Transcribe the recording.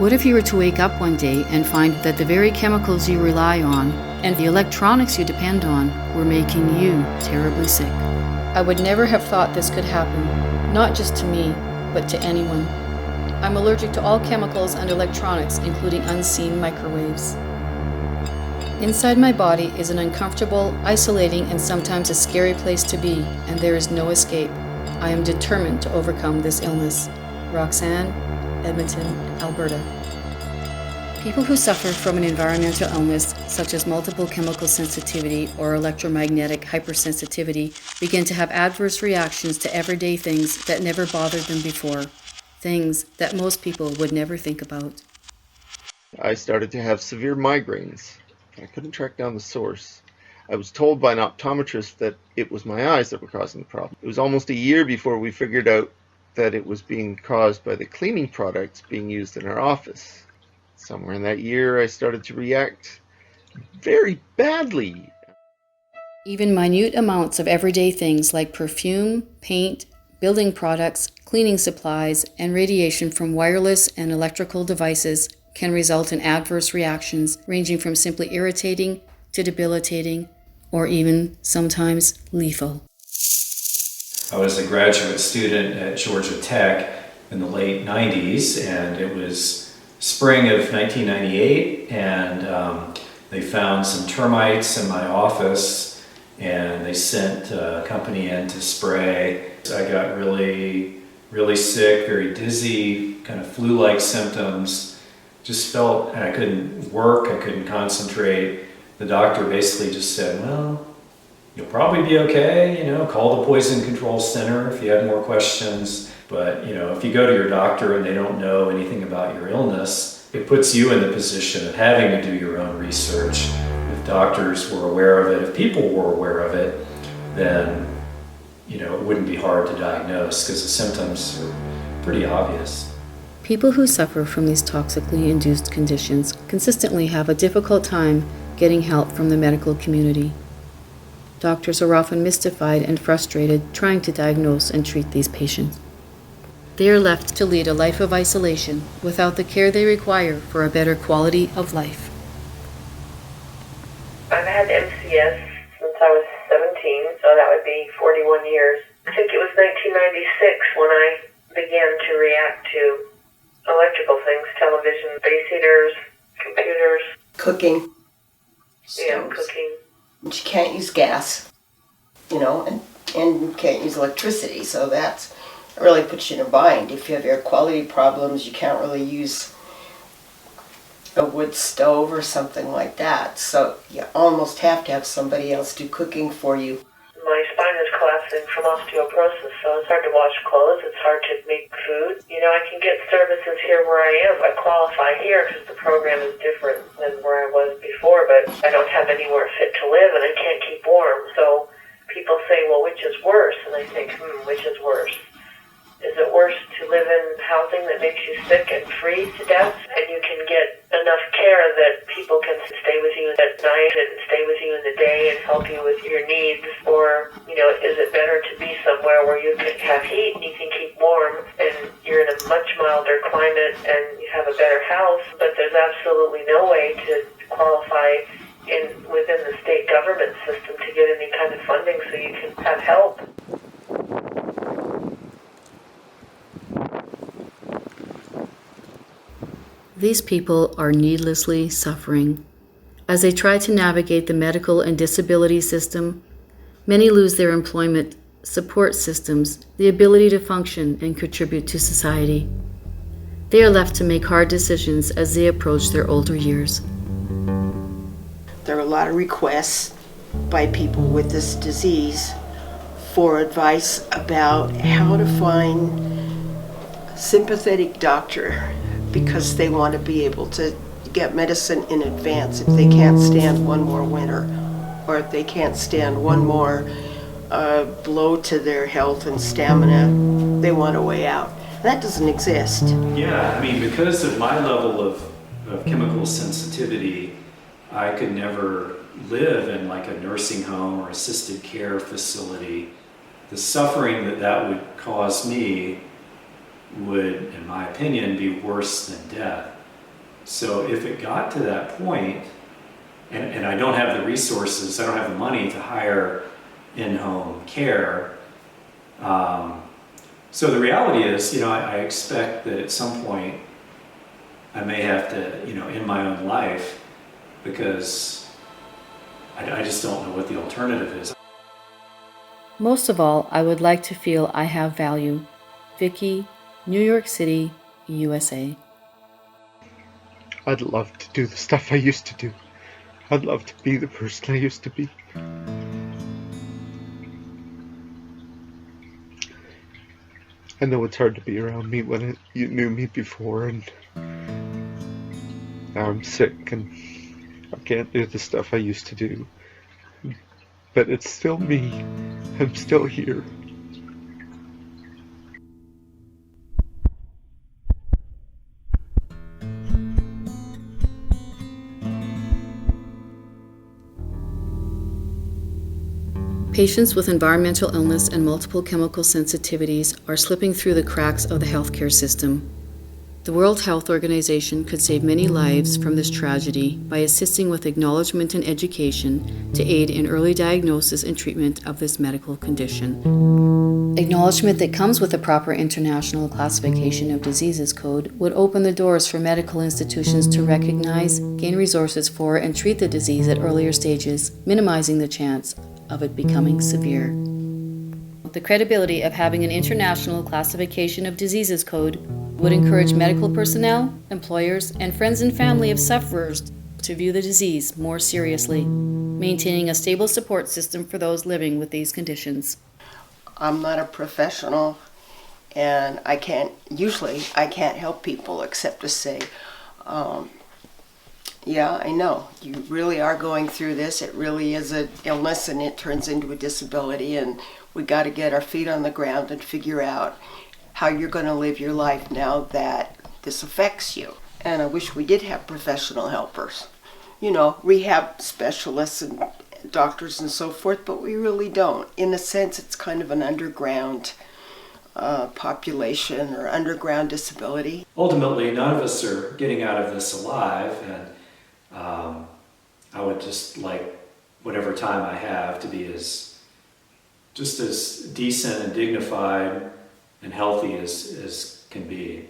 What if you were to wake up one day and find that the very chemicals you rely on and the electronics you depend on were making you terribly sick? I would never have thought this could happen, not just to me, but to anyone. I'm allergic to all chemicals and electronics, including unseen microwaves. Inside my body is an uncomfortable, isolating, and sometimes a scary place to be, and there is no escape. I am determined to overcome this illness. Roxanne, Edmonton, Alberta. People who suffer from an environmental illness, such as multiple chemical sensitivity or electromagnetic hypersensitivity, begin to have adverse reactions to everyday things that never bothered them before, things that most people would never think about. I started to have severe migraines. I couldn't track down the source. I was told by an optometrist that it was my eyes that were causing the problem. It was almost a year before we figured out that it was being caused by the cleaning products being used in our office. Somewhere in that year, I started to react very badly. Even minute amounts of everyday things like perfume, paint, building products, cleaning supplies, and radiation from wireless and electrical devices can result in adverse reactions ranging from simply irritating to debilitating or even sometimes lethal. I was a graduate student at Georgia Tech in the late 90s, and it was spring of 1998, and they found some termites in my office, and they sent a company in to spray. I got really sick, very dizzy, kind of flu-like symptoms. Just felt I couldn't work, I couldn't concentrate. The doctor basically just said, well, you'll probably be okay, call the Poison Control Center if you have more questions. But, if you go to your doctor and they don't know anything about your illness, it puts you in the position of having to do your own research. If doctors were aware of it, if people were aware of it, then, it wouldn't be hard to diagnose because the symptoms are pretty obvious. People who suffer from these toxically induced conditions consistently have a difficult time getting help from the medical community. Doctors are often mystified and frustrated trying to diagnose and treat these patients. They are left to lead a life of isolation without the care they require for a better quality of life. I've had MCS since I was 17, so that would be 41 years. I think it was 1996 when I began to react to electrical things, television, space heaters, computers. Cooking. Yeah, cooking. And you can't use gas, and you can't use electricity, so that really puts you in a bind. If you have air quality problems, you can't really use a wood stove or something like that, so you almost have to have somebody else do cooking for you. My spine is collapsing from osteoporosis, so it's hard to wash clothes, it's hard to make food. I can get services here where I am. I qualify here because the program is different than where I was before, but I don't have anywhere fit to live and I can't keep warm. So people say, well, which is worse? And I think, which is worse? Is it worse to live in housing that makes you sick and freeze to death, and you can get enough care that people can stay with you at night and stay with you in the day and help you with your needs? Or, is it better to be somewhere where you can have heat and you can keep warm and you're in a much milder climate and you have a better house, but there's absolutely no way to qualify within the state government system to get any kind of funding so you can have help? These people are needlessly suffering. As they try to navigate the medical and disability system, many lose their employment, support systems, the ability to function and contribute to society. They are left to make hard decisions as they approach their older years. There are a lot of requests by people with this disease for advice about how to find a sympathetic doctor, because they want to be able to get medicine in advance if they can't stand one more winter, or if they can't stand one more blow to their health and stamina, they want a way out. That doesn't exist. Yeah, because of my level of chemical sensitivity, I could never live in like a nursing home or assisted care facility. The suffering that would cause me would, in my opinion, be worse than death. So if it got to that point, and I don't have the resources, I don't have the money to hire in-home care, so the reality is, I expect that at some point I may have to, end my own life, because I just don't know what the alternative is. Most of all, I would like to feel I have value. Vicky, New York City, USA. I'd love to do the stuff I used to do. I'd love to be the person I used to be. I know it's hard to be around me when you knew me before, and now I'm sick and I can't do the stuff I used to do. But it's still me. I'm still here. Patients with environmental illness and multiple chemical sensitivities are slipping through the cracks of the healthcare system. The World Health Organization could save many lives from this tragedy by assisting with acknowledgement and education to aid in early diagnosis and treatment of this medical condition. Acknowledgement that comes with a proper International Classification of Diseases code would open the doors for medical institutions to recognize, gain resources for, and treat the disease at earlier stages, minimizing the chance of it becoming severe. The credibility of having an International Classification of Diseases code would encourage medical personnel, employers, and friends and family of sufferers to view the disease more seriously, maintaining a stable support system for those living with these conditions. I'm not a professional, and I can't help people except to say, yeah, I know, you really are going through this. It really is an illness, and it turns into a disability, and we got to get our feet on the ground and figure out how you're going to live your life now that this affects you. And I wish we did have professional helpers, rehab specialists and doctors and so forth, but we really don't. In a sense, it's kind of an underground population or underground disability. Ultimately, none of us are getting out of this alive, and I would just like whatever time I have to be as decent and dignified and healthy as can be.